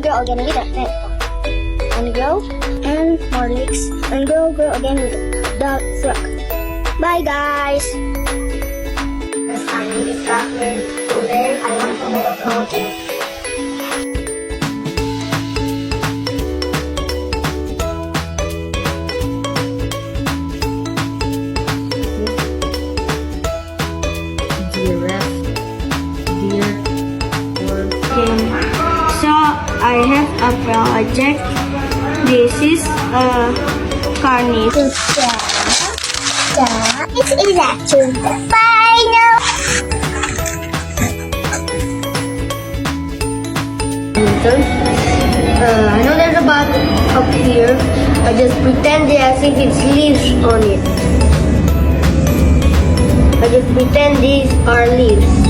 grow again with that. And grow, and more leeks, and grow again with the frog. Bye guys! I'm distracted. Today I want to make a project. So I have a project. This is a carnival. It is actually the final. I know there's a bug up here. I just pretend as if it's leaves on it. I just pretend these are leaves.